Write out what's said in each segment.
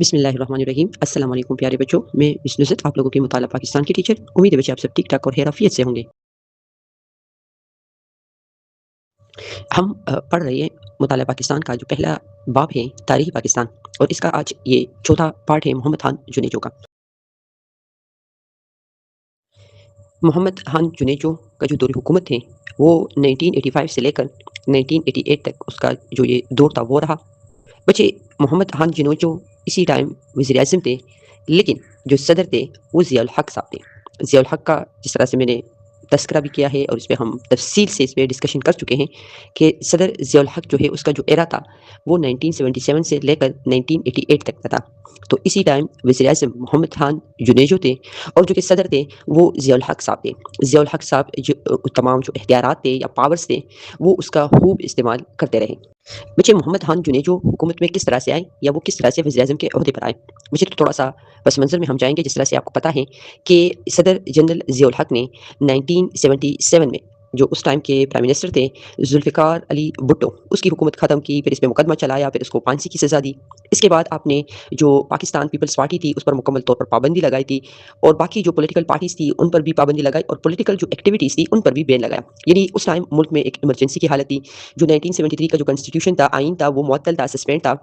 بسم اللہ الرحمن الرحیم۔ السلام علیکم پیارے بچوں، میں مس نصرت آپ لوگوں کے مطالعہ پاکستان کی ٹیچر۔ امید ہے بچے آپ سب ٹھیک ٹھاک اور خیر عافیت سے ہوں گے۔ ہم پڑھ رہے ہیں مطالعہ پاکستان کا جو پہلا باب ہے تاریخ پاکستان، اور اس کا آج یہ چوتھا پارٹ ہے محمد خان جنیجو کا۔ محمد خان جنیجو کا جو دور حکومت ہے وہ 1985 سے لے کر 1988 تک اس کا جو یہ دور تھا وہ رہا۔ بچے محمد خان جنیجو اسی ٹائم وزیر اعظم تھے، لیکن جو صدر تھے وہ ضیاء الحق صاحب تھے۔ ضیاء الحق کا جس طرح سے میں نے تذکرہ بھی کیا ہے اور اس پہ ہم تفصیل سے اس پہ ڈسکشن کر چکے ہیں کہ صدر ضیاء الحق جو ہے اس کا جو ایرا تھا وہ 1977 سے لے کر 1988 تک کا تھا۔ تو اسی ٹائم وزیر اعظم محمد خان جنیجو تھے اور جو کہ صدر تھے وہ ضیاء الحق صاحب تھے۔ ضیاء الحق صاحب جو تمام جو اختیارات تھے یا پاورز تھے وہ اس کا خوب استعمال کرتے رہے۔ بچے محمد خان جنیجو حکومت میں کس طرح سے آئے یا وہ کس طرح سے وزیر اعظم کے عہدے پر آئے، بچے تو تھوڑا سا پس منظر میں ہم جائیں گے۔ جس طرح سے آپ کو پتہ ہے کہ صدر جنرل ضیاء الحق نے 1977 میں جو اس ٹائم کے پرائم منسٹر تھے ذوالفقار علی بھٹو، اس کی حکومت ختم کی، پھر اس پہ مقدمہ چلایا، پھر اس کو پھانسی کی سزا دی۔ اس کے بعد آپ نے جو پاکستان پیپلز پارٹی تھی اس پر مکمل طور پر پابندی لگائی تھی، اور باقی جو پولیٹیکل پارٹیز تھی ان پر بھی پابندی لگائی، اور پولیٹیکل جو ایکٹیویٹیز تھی ان پر بھی بین لگایا۔ یعنی اس ٹائم ملک میں ایک ایمرجنسی کی حالت تھی۔ جو 1973 کا جو کنسٹیٹیوشن تھا، آئین تھا، وہ معطل تھا، سسپینڈ تھا۔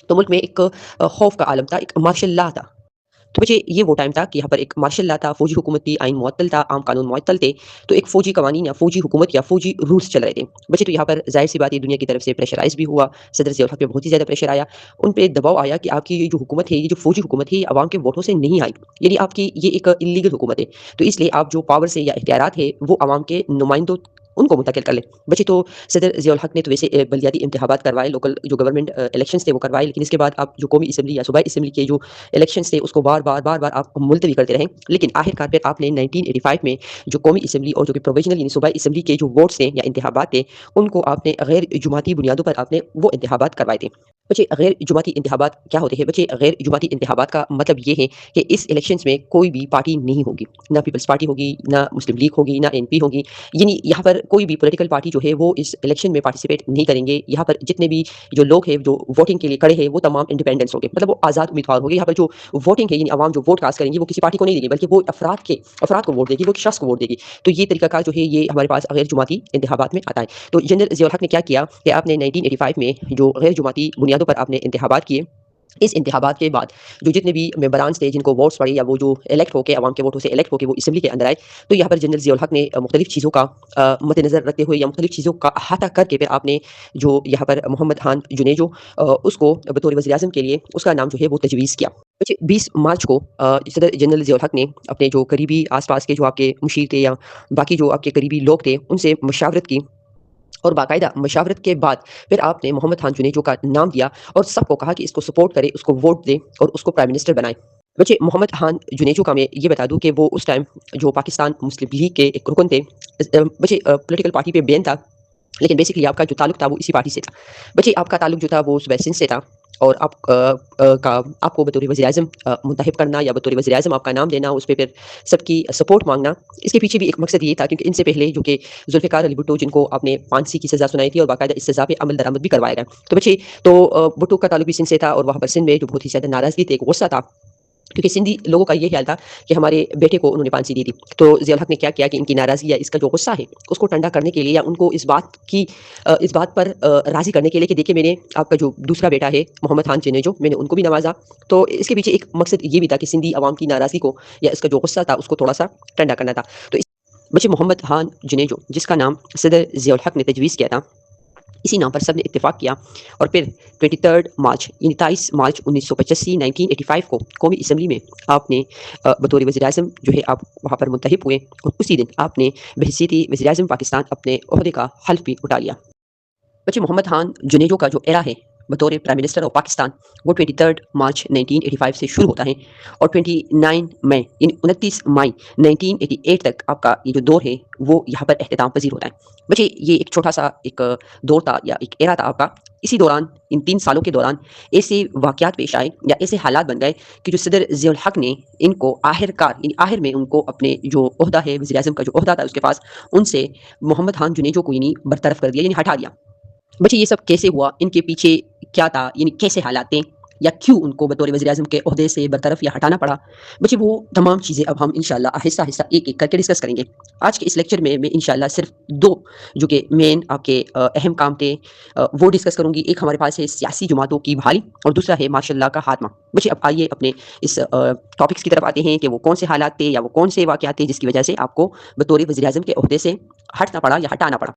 تو ملک میں ایک خوف کا عالم تھا، ایک مارشل لا تھا۔ تو بچے یہ وہ ٹائم تھا کہ یہاں پر ایک مارشل لا تھا، فوجی حکومت تھی، آئین معطل تھا، عام قانون معطل تھے، تو ایک فوجی قوانین یا فوجی حکومت یا فوجی رولز چل رہے تھے۔ بچے تو یہاں پر ظاہر سی بات ہے دنیا کی طرف سے پریشرائز بھی ہوا، صدر ضیاء الحق پہ بہت ہی زیادہ پریشر آیا، ان پہ دباؤ آیا کہ آپ کی یہ جو حکومت ہے، یہ جو فوجی حکومت ہے، یہ عوام کے ووٹوں سے نہیں آئی، یعنی آپ کی یہ ایک انلیگل حکومت ہے، تو اس لیے آپ جو پاور سے یا اختیارات ہے وہ عوام کے نمائندوں ان کو منتقل کر لیں۔ بچے تو صدر ضیاء الحق نے تو ویسے بلدیاتی انتخابات کروائے، لوکل جو گورنمنٹ الیکشنز تھے وہ کروائے، لیکن اس کے بعد آپ جو قومی اسمبلی یا صوبائی اسمبلی کے جو الیکشنز تھے اس کو بار بار آپ ملتوی کرتے رہیں، لیکن آخر کار پھر آپ نے 1985 میں جو قومی اسمبلی اور جو کہ پروویژنل یعنی صوبائی اسمبلی کے جو ووٹس تھے یا انتخابات تھے ان کو آپ نے غیر جماعتی بنیادوں پر آپ نے وہ انتخابات کروائے تھے۔ بچے غیر جماعتی انتخابات کیا ہوتے ہیں؟ بچے غیر جماعتی انتخابات کا مطلب یہ ہے کہ اس الیکشنز میں کوئی بھی پارٹی نہیں ہوگی، نہ پیپلز پارٹی ہوگی، نہ مسلم لیگ ہوگی، نہ این پی ہوگی، یعنی یہاں پر کوئی بھی پولیٹیکل پارٹی جو ہے وہ اس الیکشن میں پارٹیسپیٹ نہیں کریں گے۔ یہاں پر جتنے بھی جو لوگ ہیں جو ووٹنگ کے لیے کھڑے ہیں وہ تمام انڈیپینڈنس ہوں گے، مطلب وہ آزاد امیدوار ہوں گے۔ یہاں پر جو ووٹنگ ہے یعنی عوام جو ووٹ کاسٹ کریں گے وہ کسی پارٹی کو نہیں دیں گے، بلکہ وہ افراد کو ووٹ دے گی، وہ ایک شخص کو ووٹ دے گی۔ تو یہ طریقہ کار جو ہے یہ ہمارے پاس غیر جماعتی انتخابات میں آتا ہے۔ تو جنرل ضیاء الحق نے کیا کیا کہ آپ نے 1985 میں جو غیر جماعتی بنیادوں پر آپ نے انتخابات کیے، اس انتخابات کے بعد جو جتنے بھی ممبران تھے جن کو ووٹس پڑے یا وہ جو الیکٹ ہو کے عوام کے ووٹوں سے الیکٹ ہو کے وہ اسمبلی کے اندر آئے، تو یہاں پر جنرل ضیاء الحق نے مختلف چیزوں کا مد نظر رکھتے ہوئے یا مختلف چیزوں کا احاطہ کر کے پھر آپ نے جو یہاں پر محمد خان جنیجو اس کو بطور وزیر اعظم کے لیے اس کا نام جو ہے وہ تجویز کیا۔ 20 مارچ کو صدر جنرل ضیاء الحق نے اپنے جو قریبی آس پاس کے جو آپ کے مشیر تھے یا باقی جو آپ کے قریبی لوگ تھے ان سے مشاورت کی، اور باقاعدہ مشاورت کے بعد پھر آپ نے محمد خان جنیجو کا نام دیا اور سب کو کہا کہ اس کو سپورٹ کرے، اس کو ووٹ دے اور اس کو پرائم منسٹر بنائے۔ بچے محمد خان جنیجو کا میں یہ بتا دوں کہ وہ اس ٹائم جو پاکستان مسلم لیگ کے ایک رکن تھے، بچے پولیٹیکل پارٹی پہ بین تھا، لیکن بیسکلی آپ کا جو تعلق تھا وہ اسی پارٹی سے تھا۔ بچے آپ کا تعلق جو تھا وہ صوبہ سندھ سے تھا، اور آپ کو بطور وزیر اعظم منتخب کرنا یا بطور وزیر اعظم آپ کا نام دینا، اس پہ پھر سب کی سپورٹ مانگنا، اس کے پیچھے بھی ایک مقصد یہ تھا کیونکہ ان سے پہلے جو کہ ذوالفقار علی بھٹو جن کو آپ نے پھانسی کی سزا سنائی تھی اور باقاعدہ اس سزا پہ عمل درآمد بھی کروایا گیا، تو بچے تو بھٹو کا تعلق بھی سندھ سے تھا، اور وہاں پر سندھ میں جو بہت ہی زیادہ ناراضگی تھی، ایک غصہ تھا، کیونکہ سندھی لوگوں کا یہ خیال تھا کہ ہمارے بیٹے کو انہوں نے پھانسی دی تھی۔ تو ضیاء الحق نے کیا کیا کہ ان کی ناراضگی یا اس کا جو غصہ ہے اس کو ٹھنڈا کرنے کے لیے یا ان کو اس بات پر راضی کرنے کے لیے کہ دیکھیں میں نے آپ کا جو دوسرا بیٹا ہے محمد خان جنیجو میں نے ان کو بھی نوازا، تو اس کے پیچھے ایک مقصد یہ بھی تھا کہ سندھی عوام کی ناراضگی کو یا اس کا جو غصہ تھا اس کو تھوڑا سا ٹھنڈا کرنا تھا۔ تو بچے محمد خان جنیجو جس کا نام صدر ضیاء الحق نے تجویز کیا تھا، اسی نام پر سب نے اتفاق کیا، اور پھر 23 مارچ 1985 1985 کو قومی اسمبلی میں آپ نے بطور وزیر اعظم جو ہے آپ وہاں پر منتخب ہوئے، اور اسی دن آپ نے بحیثیت وزیر اعظم پاکستان اپنے عہدے کا حلف بھی اٹھا لیا۔ بچے محمد خان جنیجو کا جو ایرا ہے بطور پرائم منسٹر آف پاکستان وہ 23 مارچ 1985 سے شروع ہوتا ہے، اور 29 مئی 1988 تک آپ کا یہ جو دور ہے وہ یہاں پر اختتام پذیر ہوتا ہے۔ بچے یہ ایک چھوٹا سا ایک دور تھا یا ایک ایرا تھا آپ کا۔ اسی دوران ان 3 سالوں کے دوران ایسے واقعات پیش آئے یا ایسے حالات بن گئے کہ جو صدر ضیاء الحق نے ان کو آخر میں ان کو اپنے جو عہدہ ہے وزیر اعظم کا جو عہدہ تھا اس کے پاس، ان سے محمد خان جنیجو کو یعنی برطرف کر دیا، یعنی ہٹا دیا۔ بچے یہ سب کیسے ہوا، ان کے پیچھے کیا تھا، یعنی کیسے حالات تھے، یا کیوں ان کو بطور وزیر اعظم کے عہدے سے برطرف یا ہٹانا پڑا، بچے وہ تمام چیزیں اب ہم انشاءاللہ آہستہ آہستہ ایک ایک کر کے ڈسکس کریں گے۔ آج کے اس لیکچر میں انشاءاللہ صرف دو جو کہ مین آپ کے اہم کام تھے وہ ڈسکس کروں گی۔ ایک ہمارے پاس ہے سیاسی جماعتوں کی بحالی اور دوسرا ہے ماشاء اللہ کا خاتمہ۔ بچے اب آئیے اپنے اس ٹاپکس کی طرف آتے ہیں کہ وہ کون سے حالات تھے یا وہ کون سے واقعات تھے جس کی وجہ سے آپ کو بطور وزیر اعظم کے عہدے سے ہٹنا پڑا یا ہٹانا پڑا۔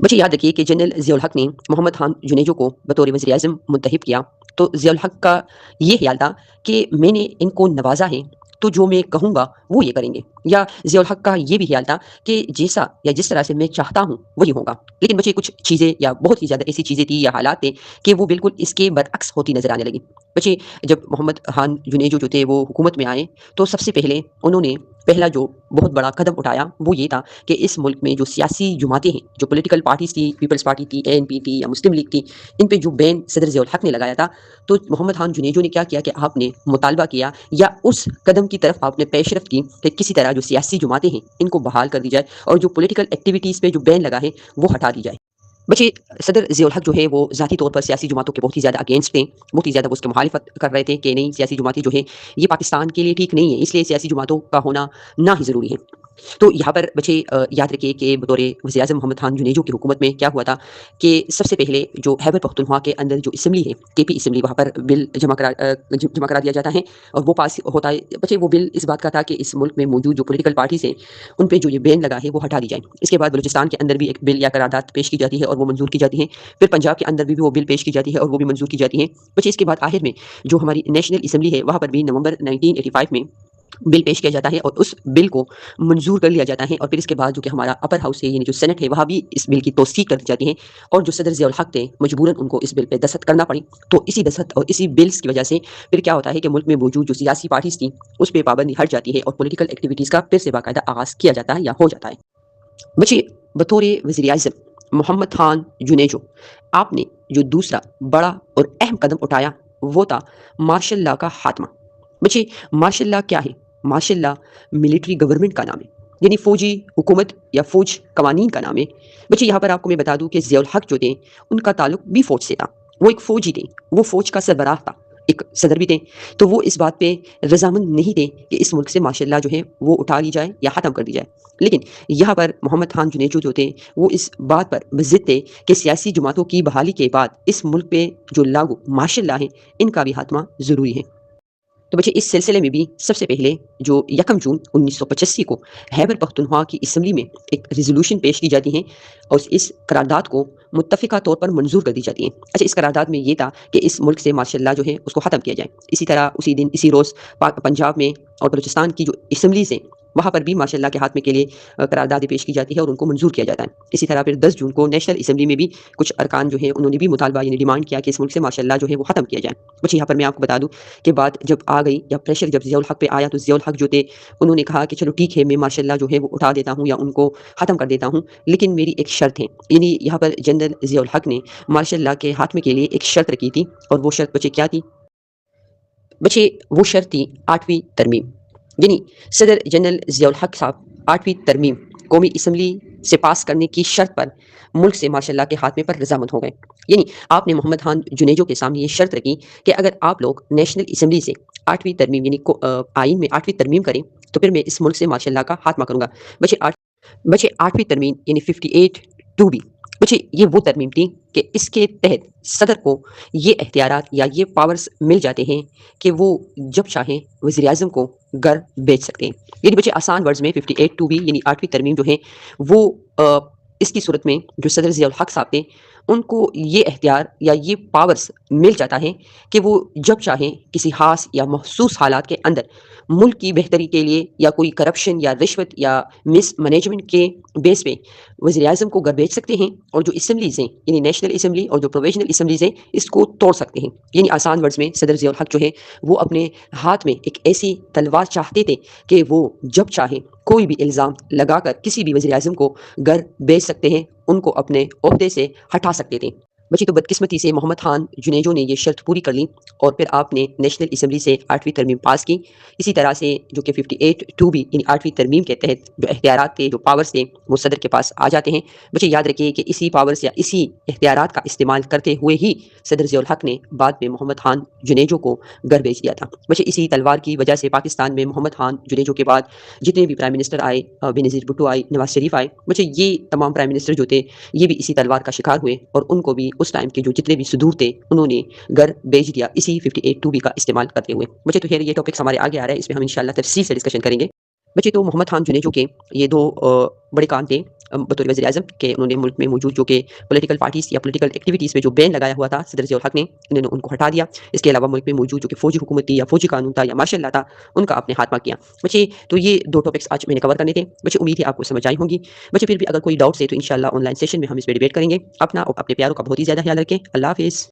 بچے یاد رکھیے کہ جنرل ضیاء الحق نے محمد خان جنیجو کو بطور وزیر اعظم منتخب کیا تو ضیاء الحق کا یہ خیال تھا کہ میں نے ان کو نوازا ہے تو جو میں کہوں گا وہ یہ کریں گے، یا ضیاء الحق کا یہ بھی خیال تھا کہ جیسا یا جس طرح سے میں چاہتا ہوں وہی ہوگا۔ لیکن بچے کچھ چیزیں یا بہت ہی زیادہ ایسی چیزیں تھیں یا حالات تھے کہ وہ بالکل اس کے برعکس ہوتی نظر آنے لگی۔ بچے جب محمد خان جنیجو جو تھے وہ حکومت میں آئے تو سب سے پہلے انہوں نے پہلا جو بہت بڑا قدم اٹھایا وہ یہ تھا کہ اس ملک میں جو سیاسی جماعتیں ہیں، جو پولیٹیکل پارٹیز تھی، پیپلز پارٹی تھی، ANP تھی یا مسلم لیگ تھی، ان پہ جو بین صدر ضیاء الحق نے لگایا تھا، تو محمد خان جنیجو نے کیا کیا کہ آپ نے مطالبہ کیا یا اس قدم کی طرف آپ نے پیش رفت کی کہ کسی طرح جو سیاسی جماعتیں ہیں ان کو بحال کر دی جائے اور جو پولیٹیکل ایکٹیویٹیز پہ جو بین لگا ہے وہ ہٹا دی جائے۔ بچے صدر ضیاء الحق جو ہے وہ ذاتی طور پر سیاسی جماعتوں کے بہت ہی زیادہ اگینسٹ تھے، بہت ہی زیادہ وہ اس کی مخالفت کر رہے تھے کہ نہیں سیاسی جماعتیں جو ہے یہ پاکستان کے لیے ٹھیک نہیں ہے، اس لیے سیاسی جماعتوں کا ہونا نہ ہی ضروری ہے۔ تو یہاں پر بچے یاد رکھیے کہ بطور وزیر اعظم محمد خان جنیجو کی حکومت میں کیا ہوا تھا کہ سب سے پہلے جو خیبر پختونخوا کے اندر جو اسمبلی ہے KP اسمبلی، وہاں پر بل جمع کرا دیا جاتا ہے اور وہ پاس ہوتا ہے۔ بچے وہ بل اس بات کا تھا کہ اس ملک میں موجود جو پولیٹیکل پارٹیز ہیں ان پہ جو یہ بین لگا ہے وہ ہٹا دی جائے۔ اس کے بعد بلوچستان کے اندر بھی ایک بل یا قرارداد پیش کی جاتی ہے اور وہ منظور کی جاتی ہے۔ پھر پنجاب کے اندر بھی وہ بل پیش کی جاتی ہے اور وہ بھی منظور کی جاتی ہے۔ بچے اس کے بعد آخر میں جو ہماری نیشنل اسمبلی ہے وہاں پر بھی نومبر 1985 میں بل پیش کیا جاتا ہے اور اس بل کو منظور کر لیا جاتا ہے، اور پھر اس کے بعد جو کہ ہمارا اپر ہاؤس ہے یعنی جو سینٹ ہے وہاں بھی اس بل کی توثیق کر دی جاتی ہے، اور جو صدر ضیاء الحق تھے مجبوراً ان کو اس بل پہ دستخط کرنا پڑی۔ تو اسی دستخط اور اسی بلز کی وجہ سے پھر کیا ہوتا ہے کہ ملک میں موجود جو سیاسی پارٹیز تھیں اس پہ پابندی ہٹ جاتی ہے اور پولیٹیکل ایکٹیویٹیز کا پھر سے باقاعدہ آغاز کیا جاتا ہے یا ہو جاتا ہے۔ بچے بطور وزیر اعظم محمد خان جنیجو آپ نے جو دوسرا بڑا اور اہم قدم اٹھایا وہ تھا مارشل لاء کا خاتمہ۔ بچے مارشل لاء کیا ہے؟ مارشل لاء ملٹری گورنمنٹ کا نام ہے، یعنی فوجی حکومت یا فوج قوانین کا نام ہے۔ بچے یہاں پر آپ کو میں بتا دوں کہ ضیاء الحق جو تھے ان کا تعلق بھی فوج سے تھا، وہ ایک فوجی تھے، وہ فوج کا سربراہ تھا، ایک صدر بھی تھے، تو وہ اس بات پہ رضامند نہیں تھے کہ اس ملک سے مارشل لاء جو ہے وہ اٹھا لی جائے یا ختم کر دی جائے۔ لیکن یہاں پر محمد خان جنیجو جو تھے وہ اس بات پر بضد تھے کہ سیاسی جماعتوں کی بحالی کے بعد اس ملک پہ جو لاگو مارشل لاء ہیں ان کا بھی خاتمہ ضروری ہے۔ تو بچے اس سلسلے میں بھی سب سے پہلے جو 1 جون 1985 کو خیبر پختونخوا کی اسمبلی میں ایک ریزولوشن پیش کی جاتی ہے اور اس قرارداد کو متفقہ طور پر منظور کر دی جاتی ہے۔ اچھا، اس قرارداد میں یہ تھا کہ اس ملک سے مارشل لاء جو ہے اس کو ختم کیا جائے۔ اسی طرح اسی دن اسی روز پنجاب میں اور بلوچستان کی جو اسمبلیز ہیں وہاں پر بھی مارشل لاء کے خاتمے کے لیے قرارداد پیش کی جاتی ہے اور ان کو منظور کیا جاتا ہے۔ اسی طرح پھر 10 جون کو نیشنل اسمبلی میں بھی کچھ ارکان جو ہیں انہوں نے بھی مطالبہ یعنی ڈیمانڈ کیا کہ اس ملک سے مارشل لاء جو ہے وہ ختم کیا جائے۔ بچے یہاں پر میں آپ کو بتا دوں کہ بات جب آ گئی یا پریشر جب ضیاء الحق پہ آیا تو ضیاء الحق جو تھے انہوں نے کہا کہ چلو ٹھیک ہے میں مارشل لاء جو ہے وہ اٹھا دیتا ہوں یا ان کو ختم کر دیتا ہوں، لیکن میری ایک شرط ہے۔ یعنی یہاں پر جنرل ضیاء الحق نے مارشل لاء کے خاتمے کے لیے ایک شرط رکھی تھی، اور وہ شرط بچے کیا تھی؟ بچے وہ شرط تھی 8ویں ترمیم، یعنی صدر جنرل ضیاء الحق صاحب 8ویں ترمیم قومی اسمبلی سے پاس کرنے کی شرط پر ملک سے مارشل لاء کے خاتمے پر رضامند ہو گئے۔ یعنی آپ نے محمد خان جنیجو کے سامنے یہ شرط رکھی کہ اگر آپ لوگ نیشنل اسمبلی سے 8ویں ترمیم یعنی آئین میں 8ویں ترمیم کریں تو پھر میں اس ملک سے مارشل لاء کا خاتمہ کروں گا۔ بچے 8ویں ترمیم یعنی 58(2)B بچے یہ وہ ترمیم تھی کہ اس کے تحت صدر کو یہ اختیارات یا یہ پاورز مل جاتے ہیں کہ وہ جب چاہیں وزیر اعظم کو گھر بھیج سکتے ہیں۔ یعنی بچے آسان ورڈز میں 58(2)B یعنی 8ویں ترمیم جو ہے وہ اس کی صورت میں جو صدر ضیاء الحق صاحب تھے ان کو یہ اختیار یا یہ پاورز مل جاتا ہے کہ وہ جب چاہیں کسی خاص یا مخصوص حالات کے اندر ملک کی بہتری کے لیے یا کوئی کرپشن یا رشوت یا مس مینجمنٹ کے بیس پہ وزیر اعظم کو گھر بھیج سکتے ہیں، اور جو اسمبلیز ہیں یعنی نیشنل اسمبلی اور جو پروویژنل اسمبلیز ہیں اس کو توڑ سکتے ہیں۔ یعنی آسان ورڈز میں صدر ضیاء الحق جو ہے وہ اپنے ہاتھ میں ایک ایسی تلوار چاہتے تھے کہ وہ جب چاہیں کوئی بھی الزام لگا کر کسی بھی وزیر اعظم کو گھر بھیج سکتے ہیں، ان کو اپنے عہدے سے ہٹا سکتے تھے۔ بچے تو بدقسمتی سے محمد خان جنیجو نے یہ شرط پوری کر لی اور پھر آپ نے نیشنل اسمبلی سے 8ویں ترمیم پاس کی۔ اسی طرح سے جو کہ 58(2) بھی یعنی 8ویں ترمیم کے تحت جو اختیارات تھے، جو پاورز تھے، وہ صدر کے پاس آ جاتے ہیں۔ بچے یاد رکھیے کہ اسی پاورز یا اسی اختیارات کا استعمال کرتے ہوئے ہی صدر ضیاء الحق نے بعد میں محمد خان جنیجو کو گھر بھیج دیا تھا۔ بچے اسی تلوار کی وجہ سے پاکستان میں محمد خان جنیجو کے بعد جتنے بھی پرائم منسٹر آئے، بے نظیر بھٹو آئے، نواز شریف آئے، بچے یہ تمام پرائم منسٹر جو تھے یہ بھی اسی تلوار کا شکار ہوئے اور ان کو بھی اس ٹائم کے جو جتنے بھی صدور تھے انہوں نے گھر بھیج دیا اسی 58(2) کا استعمال کرتے ہوئے۔ بچے تو خیر یہ ٹاپکس ہمارے آگے آ رہا ہے، اس میں ہم انشاءاللہ تفصیل سے ڈسکشن کریں گے۔ بچے تو محمد خان جنیجو کے یہ دو بڑے کام تھے بطور وزیر اعظم کہ انہوں نے ملک میں موجود جو کہ پولیٹیکل پارٹیز یا پولیٹیکل ایکٹیویٹیز پہ جو بین لگایا ہوا تھا صدر ضیاء الحق نے، انہوں نے ان کو ہٹا دیا۔ اس کے علاوہ ملک میں موجود جو کہ فوجی حکومت تھی یا فوجی قانون تھا یا مارشل لا تھا، ان کا آپ نے خاتمہ کیا۔ بچے تو یہ دو ٹاپکس آج میں نے کور کرنے تھے۔ بچے امید ہے آپ کو سمجھ آئی ہوں گی۔ بچے پھر بھی اگر کوئی ڈاؤٹس ہے تو انشاءاللہ آن لائن سیشن میں ہم اس پہ ڈیبیٹ کریں گے۔ اپنا اور اپنے پیاروں کا بہت ہی زیادہ خیال رکھیں۔ اللہ حافظ۔